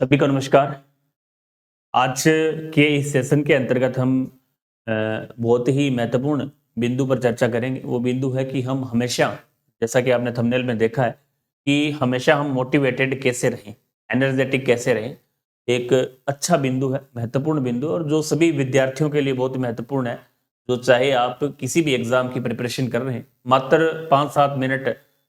सभी को नमस्कार। आज के इस सेशन के अंतर्गत हम बहुत ही महत्वपूर्ण बिंदु पर चर्चा करेंगे। वो बिंदु है कि हम हमेशा, जैसा कि आपने थंबनेल में देखा है, कि हमेशा हम मोटिवेटेड कैसे रहें, एनर्जेटिक कैसे रहें। एक अच्छा बिंदु है, महत्वपूर्ण बिंदु, और जो सभी विद्यार्थियों के लिए बहुत महत्वपूर्ण है। जो चाहे आप किसी भी एग्जाम की प्रिपरेशन कर रहे हैं, मात्र 5-7 मिनट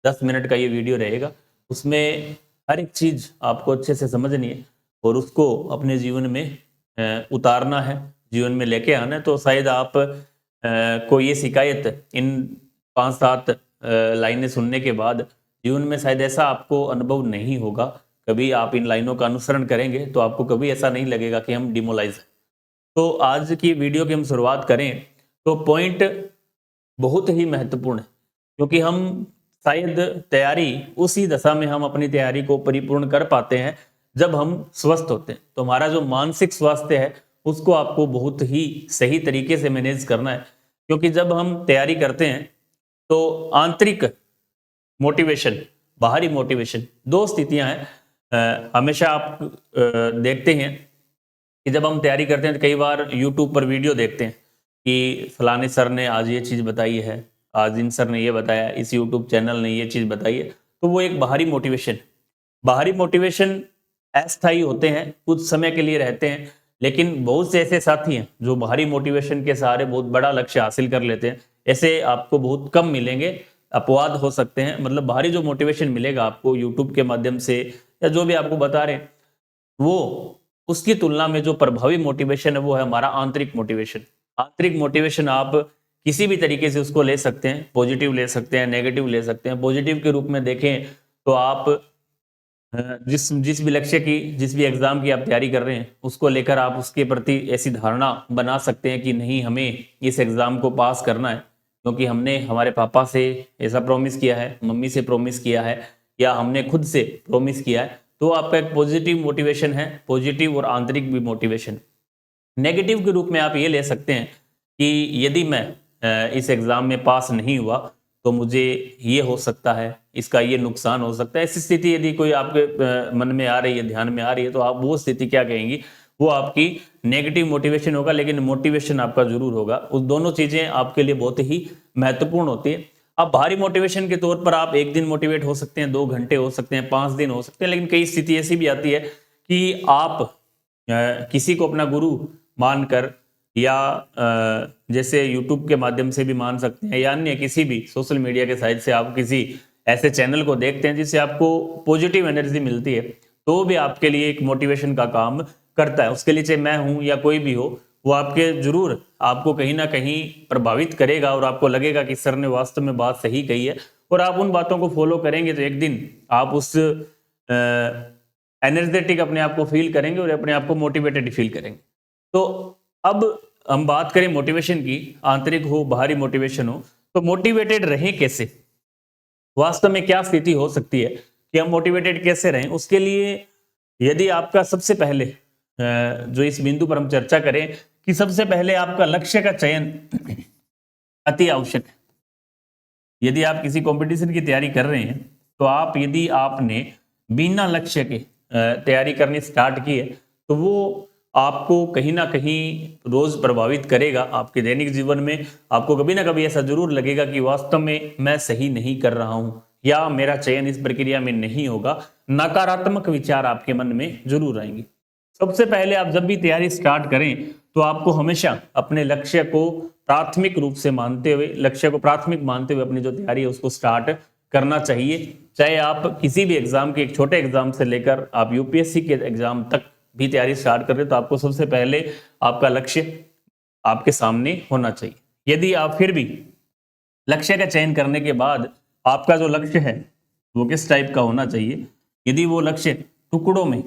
10 मिनट का ये वीडियो रहेगा। उसमें हर एक चीज आपको अच्छे से समझनी है और उसको अपने जीवन में उतारना है, जीवन में लेके आना है। तो शायद आप को ये शिकायत इन 5-7 लाइनें सुनने के बाद जीवन में शायद ऐसा आपको अनुभव नहीं होगा। कभी आप इन लाइनों का अनुसरण करेंगे तो आपको कभी ऐसा नहीं लगेगा कि हम डिमोलाइज हैं। तो आज की वीडियो की हम शुरुआत करें तो पॉइंट बहुत ही महत्वपूर्ण है, क्योंकि हम शायद तैयारी उसी दशा में हम अपनी तैयारी को परिपूर्ण कर पाते हैं जब हम स्वस्थ होते हैं। तो हमारा जो मानसिक स्वास्थ्य है उसको आपको बहुत ही सही तरीके से मैनेज करना है, क्योंकि जब हम तैयारी करते हैं तो आंतरिक मोटिवेशन, बाहरी मोटिवेशन, दो स्थितियां हैं। हमेशा आप देखते हैं कि जब हम तैयारी करते हैं तो कई बार यूट्यूब पर वीडियो देखते हैं कि फलाने सर ने आज ये चीज़ बताई है, आज इन सर ने ये बताया, इस यूट्यूब चैनल ने ये चीज़ बताई है। तो वो एक बाहरी मोटिवेशन, बाहरी मोटिवेशन अस्थायी होते हैं, कुछ समय के लिए रहते हैं। लेकिन बहुत से ऐसे साथी हैं जो बाहरी मोटिवेशन के सहारे बहुत बड़ा लक्ष्य हासिल कर लेते हैं। ऐसे आपको बहुत कम मिलेंगे, अपवाद हो सकते हैं। मतलब बाहरी जो मोटिवेशन मिलेगा आपको यूट्यूब के माध्यम से या जो भी आपको बता रहे हैं, वो उसकी तुलना में जो प्रभावी मोटिवेशन है वो है हमारा आंतरिक मोटिवेशन। आंतरिक मोटिवेशन आप किसी भी तरीके से उसको ले सकते हैं, पॉजिटिव ले सकते हैं, नेगेटिव ले सकते हैं। पॉजिटिव के रूप में देखें तो आप जिस जिस भी लक्ष्य की, जिस भी एग्जाम की आप तैयारी कर रहे हैं, उसको लेकर आप उसके प्रति ऐसी धारणा बना सकते हैं कि नहीं, हमें इस एग्जाम को पास करना है, क्योंकि हमने हमारे पापा से ऐसा प्रॉमिस किया है, मम्मी से प्रॉमिस किया है, या हमने खुद से प्रॉमिस किया है। तो आपका एक पॉजिटिव मोटिवेशन है, पॉजिटिव और आंतरिक भी मोटिवेशन। नेगेटिव के रूप में आप ये ले सकते हैं कि यदि मैं इस एग्जाम में पास नहीं हुआ तो मुझे ये हो सकता है, इसका ये नुकसान हो सकता है। ऐसी स्थिति यदि कोई आपके मन में आ रही है, ध्यान में आ रही है, तो आप वो स्थिति क्या कहेंगी? वो आपकी नेगेटिव मोटिवेशन होगा, लेकिन मोटिवेशन आपका जरूर होगा। उस दोनों चीजें आपके लिए बहुत ही महत्वपूर्ण होती है। अब बाहरी मोटिवेशन के तौर पर आप एक दिन मोटिवेट हो सकते हैं, 2 घंटे हो सकते हैं, 5 दिन हो सकते हैं, लेकिन कई स्थिति ऐसी भी आती है कि आप किसी को अपना गुरु मानकर, या जैसे यूट्यूब के माध्यम से भी मान सकते हैं, या अन्य किसी भी सोशल मीडिया के साइट से आप किसी ऐसे चैनल को देखते हैं जिससे आपको पॉजिटिव एनर्जी मिलती है, तो भी आपके लिए एक मोटिवेशन का काम करता है। उसके लिए चाहे मैं हूं या कोई भी हो, वो आपके जरूर आपको कहीं ना कहीं प्रभावित करेगा और आपको लगेगा कि सर ने वास्तव में बात सही कही है। और आप उन बातों को फॉलो करेंगे तो एक दिन आप उस एनर्जेटिक अपने आप को फील करेंगे और अपने आप को मोटिवेटेड फील करेंगे। तो अब हम बात करें मोटिवेशन की, आंतरिक हो बाहरी मोटिवेशन हो, तो मोटिवेटेड रहें कैसे, वास्तव में क्या स्थिति हो सकती है कि हम मोटिवेटेड कैसे रहें। उसके लिए यदि आपका सबसे पहले जो इस बिंदु पर हम चर्चा करें कि सबसे पहले आपका लक्ष्य का चयन अति आवश्यक है। यदि आप किसी कंपटीशन की तैयारी कर रहे हैं तो आप, यदि आपने बिना लक्ष्य के तैयारी करनी स्टार्ट की है, तो वो आपको कहीं ना कहीं रोज प्रभावित करेगा आपके दैनिक जीवन में। आपको कभी ना कभी ऐसा जरूर लगेगा कि वास्तव में मैं सही नहीं कर रहा हूं, या मेरा चयन इस प्रक्रिया में नहीं होगा। नकारात्मक विचार आपके मन में जरूर आएंगे। सबसे पहले आप जब भी तैयारी स्टार्ट करें तो आपको हमेशा अपने लक्ष्य को प्राथमिक रूप से मानते हुए, लक्ष्य को प्राथमिक मानते हुए अपनी जो तैयारी है उसको स्टार्ट करना चाहिए। चाहे आप किसी भी एग्जाम के, एक छोटे एग्जाम से लेकर आप यूपीएससी के एग्जाम तक भी तैयारी स्टार्ट कर रहे हैं, तो आपको सबसे पहले आपका लक्ष्य आपके सामने होना चाहिए। यदि आप फिर भी लक्ष्य का चयन करने के बाद आपका जो लक्ष्य है वो किस टाइप का होना चाहिए, यदि वो लक्ष्य टुकड़ों में,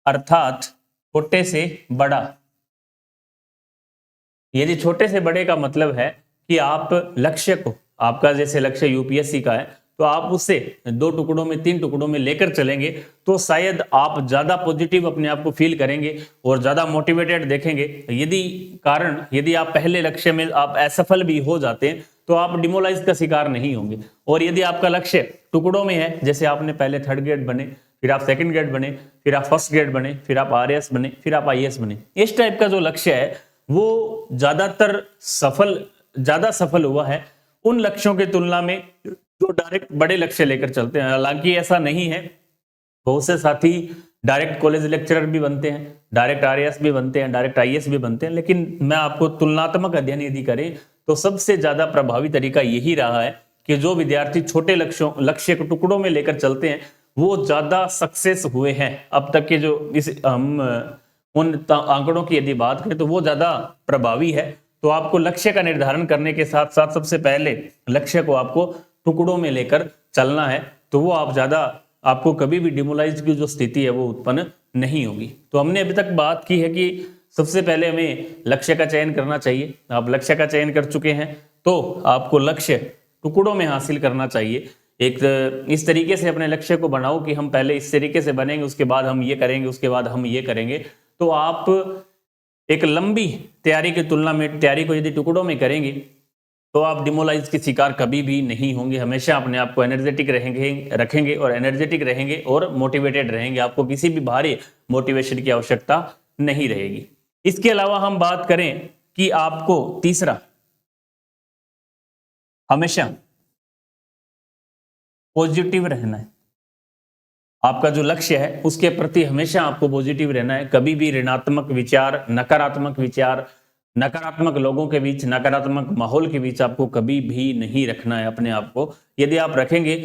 अर्थात छोटे से बड़ा, यदि छोटे से बड़े का मतलब है कि आप लक्ष्य को, आपका जैसे लक्ष्य यूपीएससी का है, तो आप उसे 2 टुकड़ों में, 3 टुकड़ों में लेकर चलेंगे तो शायद आप ज्यादा पॉजिटिव अपने आप को फील करेंगे और ज्यादा मोटिवेटेड देखेंगे। यदि आप पहले लक्ष्य में आप असफल भी हो जाते हैं तो आप डिमोलाइज का शिकार नहीं होंगे। और यदि आपका लक्ष्य टुकड़ों में है, जैसे आपने पहले थर्ड ग्रेड बने, फिर आप सेकंड ग्रेड बने, फिर आप फर्स्ट ग्रेड बने, फिर आप आरएएस बने, फिर आप आईएएस बने, इस टाइप का जो लक्ष्य है वो ज्यादा सफल हुआ है उन लक्ष्यों की तुलना में जो डायरेक्ट बड़े लक्ष्य लेकर चलते हैं। हालांकि ऐसा नहीं है, बहुत से साथी डायरेक्ट कॉलेज लेक्चरर भी बनते हैं, डायरेक्ट आरएएस भी बनते हैं, डायरेक्ट आईएएस भी बनते हैं, लेकिन मैं आपको तुलनात्मक अध्ययन यदि करें तो सबसे ज्यादा प्रभावी तरीका यही रहा है कि जो विद्यार्थी छोटे लक्ष्य को टुकड़ों में लेकर चलते हैं वो ज्यादा सक्सेस हुए हैं। अब तक के जो हम उन आंकड़ों की यदि बात करें तो वो ज्यादा प्रभावी है। तो आपको लक्ष्य का निर्धारण करने के साथ साथ सबसे पहले लक्ष्य को आपको टुकड़ों में लेकर चलना है, तो वो आपको कभी भी डिमोलाइज की जो स्थिति है वो उत्पन्न नहीं होगी। तो हमने अभी तक बात की है कि सबसे पहले हमें लक्ष्य का चयन करना चाहिए। आप लक्ष्य का चयन कर चुके हैं तो आपको लक्ष्य टुकड़ों में हासिल करना चाहिए। एक इस तरीके से अपने लक्ष्य को बनाओ कि हम पहले इस तरीके से बनेंगे, उसके बाद हम ये करेंगे, उसके बाद हम ये करेंगे। तो आप एक लंबी तैयारी की तुलना में तैयारी को यदि टुकड़ों में करेंगे तो आप डिमोलाइज के शिकार कभी भी नहीं होंगे। हमेशा अपने आप को एनर्जेटिक रखेंगे और एनर्जेटिक रहेंगे और मोटिवेटेड रहेंगे। आपको किसी भी बाहरी मोटिवेशन की आवश्यकता नहीं रहेगी। इसके अलावा हम बात करें कि आपको तीसरा, हमेशा पॉजिटिव रहना है। आपका जो लक्ष्य है उसके प्रति हमेशा आपको पॉजिटिव रहना है। कभी भी ऋणात्मक विचार, नकारात्मक लोगों के बीच, नकारात्मक माहौल के बीच आपको कभी भी नहीं रखना है अपने आप को। यदि आप रखेंगे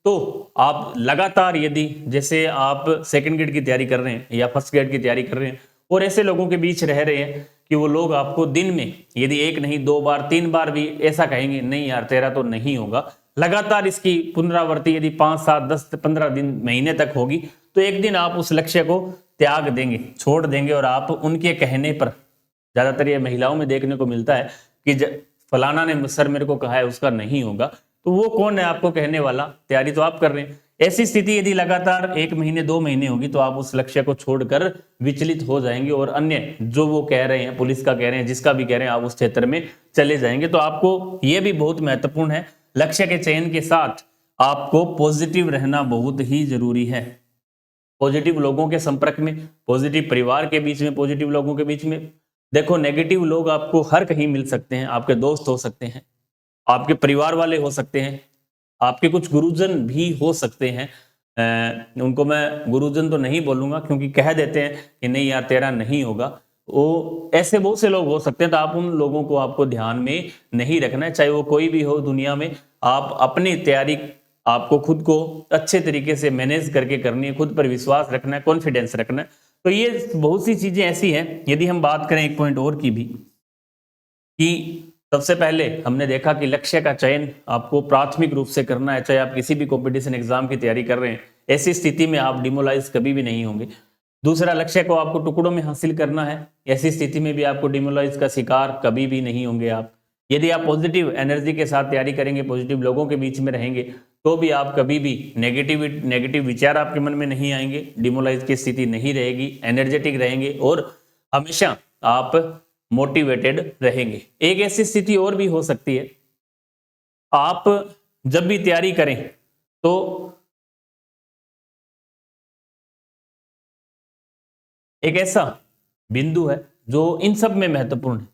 तो आप लगातार, यदि जैसे आप सेकंड ग्रेड की तैयारी कर रहे हैं या फर्स्ट ग्रेड की तैयारी कर रहे हैं और ऐसे लोगों के बीच रह रहे हैं कि वो लोग आपको दिन में यदि एक नहीं, 2 बार, 3 बार भी ऐसा कहेंगे, नहीं यार तेरा तो नहीं होगा, लगातार इसकी पुनरावृत्ति यदि 5, 7, 10, 15 दिन, महीने तक होगी तो एक दिन आप उस लक्ष्य को त्याग देंगे, छोड़ देंगे और आप उनके कहने पर, ज्यादातर ये महिलाओं में देखने को मिलता है कि फलाना ने सर मेरे को कहा है उसका नहीं होगा, तो वो कौन है आपको कहने वाला, तैयारी तो आप कर रहे हैं। ऐसी स्थिति यदि लगातार 1 महीने 2 महीने होगी तो आप उस लक्ष्य को छोड़कर विचलित हो जाएंगे और अन्य जो वो कह रहे हैं, पुलिस का कह रहे हैं, जिसका भी कह रहे हैं, आप उस क्षेत्र में चले जाएंगे। तो आपको ये भी बहुत महत्वपूर्ण है, लक्ष्य के चयन के साथ आपको पॉजिटिव रहना बहुत ही जरूरी है। पॉजिटिव लोगों के संपर्क में, पॉजिटिव परिवार के बीच में, पॉजिटिव लोगों के बीच में। देखो, नेगेटिव लोग आपको हर कहीं मिल सकते हैं, आपके दोस्त हो सकते हैं, आपके परिवार वाले हो सकते हैं, आपके कुछ गुरुजन भी हो सकते हैं। उनको मैं गुरुजन तो नहीं बोलूंगा क्योंकि कह देते हैं कि नहीं यार तेरा नहीं होगा, वो ऐसे बहुत से लोग हो सकते हैं। तो आप उन लोगों को आपको ध्यान में नहीं रखना है, चाहे वो कोई भी हो दुनिया में। आप अपनी तैयारी, आपको खुद को अच्छे तरीके से मैनेज करके करनी है, खुद पर विश्वास रखना है, कॉन्फिडेंस रखना है। तो ये बहुत सी चीजें ऐसी हैं। यदि हम बात करें एक पॉइंट और की भी, कि सबसे पहले हमने देखा कि लक्ष्य का चयन आपको प्राथमिक रूप से करना है, चाहे आप किसी भी कंपटीशन एग्जाम की तैयारी कर रहे हैं। ऐसी स्थिति में आप डिमोलाइज कभी भी नहीं होंगे। दूसरा, लक्ष्य को आपको टुकड़ों में हासिल करना है, ऐसी स्थिति में भी आपको डिमोलाइज का शिकार कभी भी नहीं होंगे आप। यदि आप पॉजिटिव एनर्जी के साथ तैयारी करेंगे, पॉजिटिव लोगों के बीच में रहेंगे, तो भी आप कभी भी नेगेटिव विचार आपके मन में नहीं आएंगे, डिमोलाइज की स्थिति नहीं रहेगी, एनर्जेटिक रहेंगे और हमेशा आप मोटिवेटेड रहेंगे। एक ऐसी स्थिति और भी हो सकती है, आप जब भी तैयारी करें तो एक ऐसा बिंदु है जो इन सब में महत्वपूर्ण है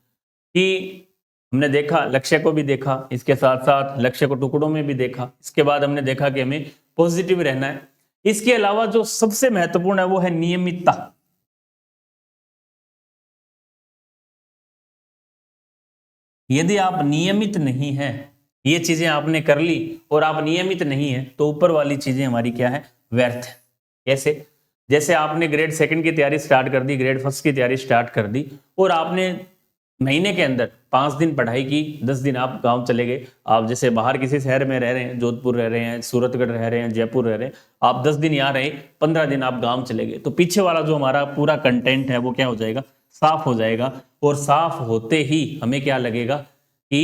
कि हमने देखा, लक्ष्य को भी देखा, इसके साथ साथ लक्ष्य को टुकड़ों में भी देखा, इसके बाद हमने देखा कि हमें पॉजिटिव रहना है। इसके अलावा जो सबसे महत्वपूर्ण है वो है नियमितता। यदि आप नियमित नहीं हैं, ये चीजें आपने कर ली और आप नियमित नहीं है, तो ऊपर वाली चीजें हमारी क्या है, व्यर्थ है। कैसे? जैसे आपने ग्रेड 2 की तैयारी स्टार्ट कर दी, ग्रेड 1 की तैयारी स्टार्ट कर दी और आपने महीने के अंदर 5 दिन पढ़ाई की, 10 दिन आप गांव चले गए। आप जैसे बाहर किसी शहर में रह रहे हैं, जोधपुर रह रहे हैं, सूरतगढ़ रह रहे हैं, जयपुर रह रहे हैं, आप 10 दिन यहाँ रहे, 15 दिन आप गांव चले गए, तो पीछे वाला जो हमारा पूरा कंटेंट है वो क्या हो जाएगा, साफ हो जाएगा। और साफ होते ही हमें क्या लगेगा कि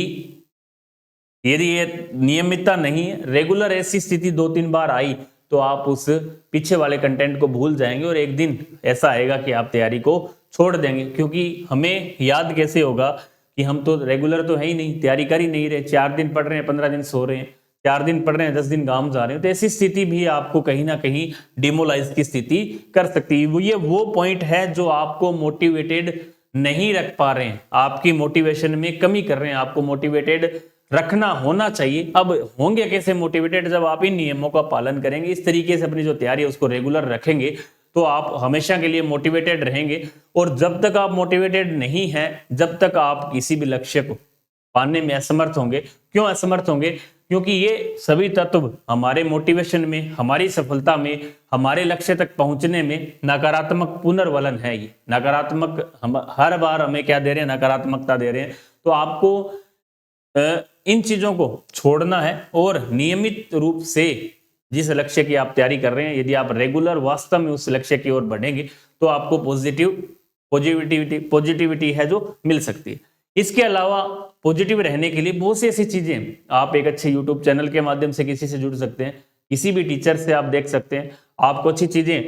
यदि ये नियमितता नहीं है, रेगुलर ऐसी स्थिति 2-3 बार आई, तो आप उस पीछे वाले कंटेंट को भूल जाएंगे और एक दिन ऐसा आएगा कि आप तैयारी को छोड़ देंगे। क्योंकि हमें याद कैसे होगा कि हम तो रेगुलर तो है ही नहीं, तैयारी कर ही नहीं रहे, 4 दिन पढ़ रहे हैं 15 दिन सो रहे हैं, 4 दिन पढ़ रहे हैं 10 दिन गांव जा रहे हैं, तो ऐसी स्थिति भी आपको कहीं ना कहीं डिमोलाइज की स्थिति कर सकती है। ये वो पॉइंट है जो आपको मोटिवेटेड नहीं रख पा रहे हैं, आपकी मोटिवेशन में कमी कर रहे हैं। आपको मोटिवेटेड रखना होना चाहिए। अब होंगे कैसे मोटिवेटेड? जब आप इन नियमों का पालन करेंगे, इस तरीके से अपनी जो तैयारी है उसको रेगुलर रखेंगे, तो आप हमेशा के लिए मोटिवेटेड रहेंगे। और जब तक आप मोटिवेटेड नहीं हैं, जब तक आप किसी भी लक्ष्य को पाने में असमर्थ होंगे। क्यों असमर्थ होंगे? क्योंकि ये सभी तत्व हमारे मोटिवेशन में, हमारी सफलता में, हमारे लक्ष्य तक पहुंचने में नकारात्मक पुनर्वलन है। ये नकारात्मक हम हर बार हमें क्या दे रहे हैं? नकारात्मकता दे रहे हैं। तो आपको इन चीजों को छोड़ना है और नियमित रूप से जिस लक्ष्य की आप तैयारी कर रहे हैं, यदि आप रेगुलर वास्तव में उस लक्ष्य की ओर बढ़ेंगे, तो आपको पॉजिटिविटी है जो मिल सकती है। इसके अलावा पॉजिटिव रहने के लिए बहुत सी ऐसी चीजें, आप एक अच्छे यूट्यूब चैनल के माध्यम से किसी से जुड़ सकते हैं, किसी भी टीचर से आप देख सकते हैं, आपको अच्छी चीजें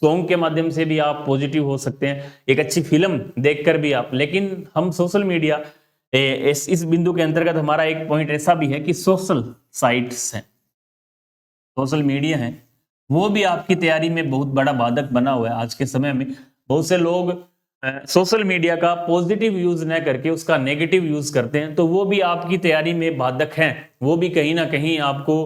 सॉन्ग के माध्यम से भी आप पॉजिटिव हो सकते हैं, एक अच्छी फिल्म देखकर भी आप। लेकिन हम सोशल मीडिया, इस बिंदु के अंतर्गत हमारा एक पॉइंट ऐसा भी है कि सोशल साइट्स हैं, सोशल मीडिया है, वो भी आपकी तैयारी में बहुत बड़ा बाधक बना हुआ है। आज के समय में बहुत से लोग सोशल मीडिया का पॉजिटिव यूज न करके उसका नेगेटिव यूज करते हैं, तो वो भी आपकी तैयारी में बाधक हैं। वो भी कहीं ना कहीं आपको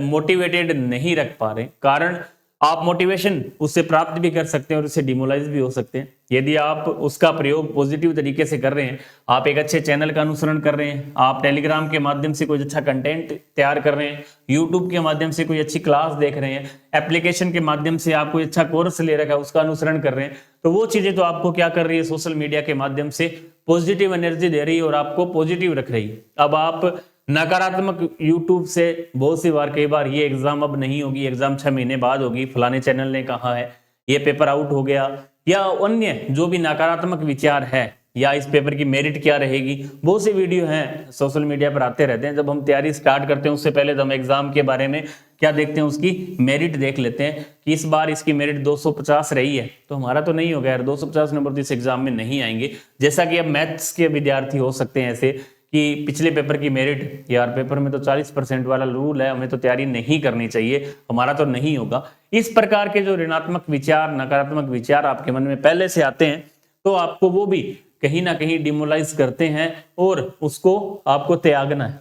मोटिवेटेड नहीं रख पा रहे। कारण आप मोटिवेशन उससे प्राप्त भी कर सकते हैं और उससे डिमोलाइज भी हो सकते हैं। यदि आप उसका प्रयोग पॉजिटिव तरीके से कर रहे हैं, आप एक अच्छे चैनल का अनुसरण कर रहे हैं, आप टेलीग्राम के माध्यम से कोई अच्छा कंटेंट तैयार कर रहे हैं, यूट्यूब के माध्यम से कोई अच्छी क्लास देख रहे हैं, एप्लीकेशन के माध्यम से आप कोई अच्छा कोर्स ले रखा है उसका अनुसरण कर रहे हैं, तो वो चीजें तो आपको क्या कर रही है? सोशल मीडिया के माध्यम से पॉजिटिव एनर्जी दे रही है और आपको पॉजिटिव रख रही है। अब आप नकारात्मक यूट्यूब से बहुत सी बार, कई बार, ये एग्जाम अब नहीं होगी, एग्जाम 6 महीने बाद होगी, फलाने चैनल ने कहा है, ये पेपर आउट हो गया, या अन्य जो भी नकारात्मक विचार है, या इस पेपर की मेरिट क्या रहेगी, बहुत से वीडियो हैं सोशल मीडिया पर आते रहते हैं। जब हम तैयारी स्टार्ट करते हैं उससे पहले तो हम एग्जाम के बारे में क्या देखते हैं? उसकी मेरिट देख लेते हैं कि इस बार इसकी मेरिट 250 रही है, तो हमारा तो नहीं होगा यार, 250 नंबर तो इस एग्जाम में नहीं आएंगे। जैसा कि अब मैथ्स के विद्यार्थी हो सकते हैं ऐसे कि पिछले पेपर की मेरिट, यार पेपर में तो 40% वाला रूल है, हमें तो तैयारी नहीं करनी चाहिए, हमारा तो नहीं होगा। इस प्रकार के जो ऋणात्मक विचार, नकारात्मक विचार आपके मन में पहले से आते हैं, तो आपको वो भी कहीं ना कहीं डिमोलाइज करते हैं और उसको आपको त्यागना है।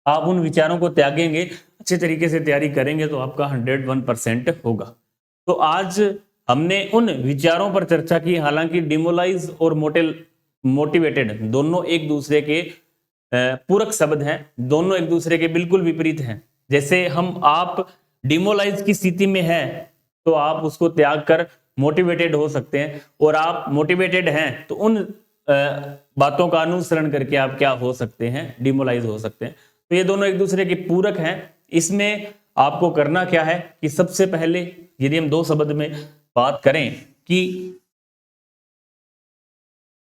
आप उन विचारों को त्यागेंगे, अच्छे तरीके से तैयारी करेंगे, तो आपका 101% होगा। तो आज हमने उन विचारों पर चर्चा की। हालांकि डिमोलाइज और मोटिवेटेड दोनों एक दूसरे के पूरक शब्द हैं, दोनों एक दूसरे के बिल्कुल विपरीत हैं। जैसे आप डिमोलाइज की स्थिति में हैं, तो आप उसको त्याग कर मोटिवेटेड हो सकते हैं, और आप मोटिवेटेड हैं तो उन बातों का अनुसरण करके आप क्या हो सकते हैं? डिमोलाइज हो सकते हैं। तो ये दोनों एक दूसरे के पूरक हैं। इसमें आपको करना क्या है कि सबसे पहले, यदि हम 2 शब्द में बात करें कि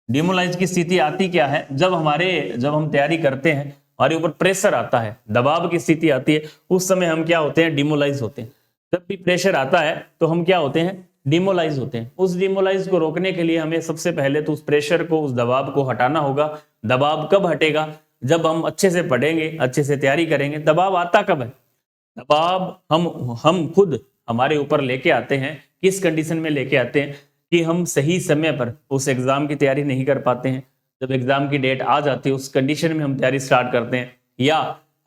डिमोलाइज की स्थिति आती क्या है? जब हम तैयारी करते हैं, हमारे ऊपर प्रेशर आता है, दबाव की स्थिति आती है, उस समय हम क्या होते हैं? डिमोलाइज होते हैं। जब भी प्रेशर आता है तो हम क्या होते हैं? डिमोलाइज होते हैं। उस डिमोलाइज को रोकने के लिए हमें सबसे पहले तो उस प्रेशर को, उस दबाव को हटाना होगा। दबाव कब हटेगा? जब हम अच्छे से पढ़ेंगे, अच्छे से तैयारी करेंगे। दबाव आता कब है? दबाव हम खुद हमारे ऊपर लेके आते हैं। किस कंडीशन में लेके आते हैं? कि हम सही समय पर उस एग्जाम की तैयारी नहीं कर पाते हैं। जब एग्जाम की डेट आ जाती है, उस कंडीशन में हम तैयारी स्टार्ट करते हैं। या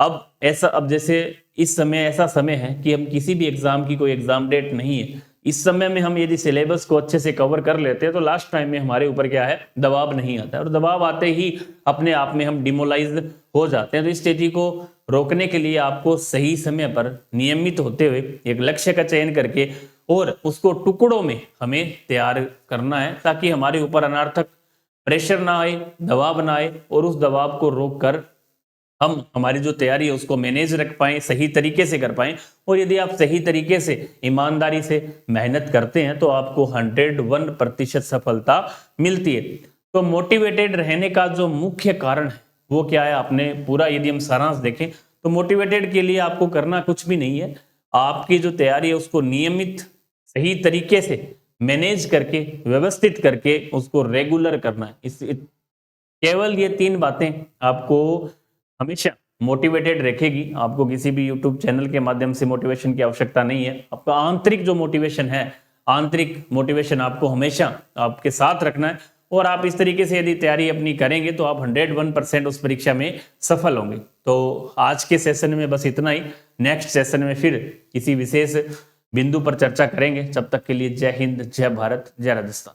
अब जैसे इस समय ऐसा समय है कि हम किसी भी एग्जाम की कोई एग्जाम डेट नहीं है, इस समय में हम यदि सिलेबस को अच्छे से कवर कर लेते हैं, तो लास्ट टाइम में हमारे ऊपर क्या है? दबाव नहीं आता है। और दबाव आते ही अपने आप में हम डिमोलाइज हो जाते हैं। तो इस स्थिति को रोकने के लिए आपको सही समय पर नियमित होते हुए एक लक्ष्य का चयन करके और उसको टुकड़ों में हमें तैयार करना है, ताकि हमारे ऊपर अनार्थक प्रेशर ना आए, दबाव ना आए, और उस दबाव को रोक कर हम हमारी जो तैयारी है उसको मैनेज रख पाएं, सही तरीके से कर पाएं। और यदि आप सही तरीके से, ईमानदारी से मेहनत करते हैं, तो आपको 101% सफलता मिलती है। तो मोटिवेटेड रहने का जो मुख्य कारण है वो क्या है? आपने पूरा, यदि हम सारांश देखें, तो मोटिवेटेड के लिए आपको करना कुछ भी नहीं है। आपकी जो तैयारी है उसको नियमित, सही तरीके से मैनेज करके, व्यवस्थित करके उसको रेगुलर करना है। केवल ये 3 बातें आपको हमेशा मोटिवेटेड रखेगी। आपको किसी भी यूट्यूब चैनल के माध्यम से मोटिवेशन की आवश्यकता नहीं है। आपका आंतरिक जो मोटिवेशन है, आंतरिक मोटिवेशन आपको हमेशा आपके साथ रखना है, और आप इस तरीके से यदि तैयारी अपनी करेंगे तो आप 101% उस परीक्षा में सफल होंगे। तो आज के सेशन में बस इतना ही। नेक्स्ट सेशन में फिर किसी विशेष बिंदु पर चर्चा करेंगे। जब तक के लिए जय हिंद, जय भारत, जय राजस्थान।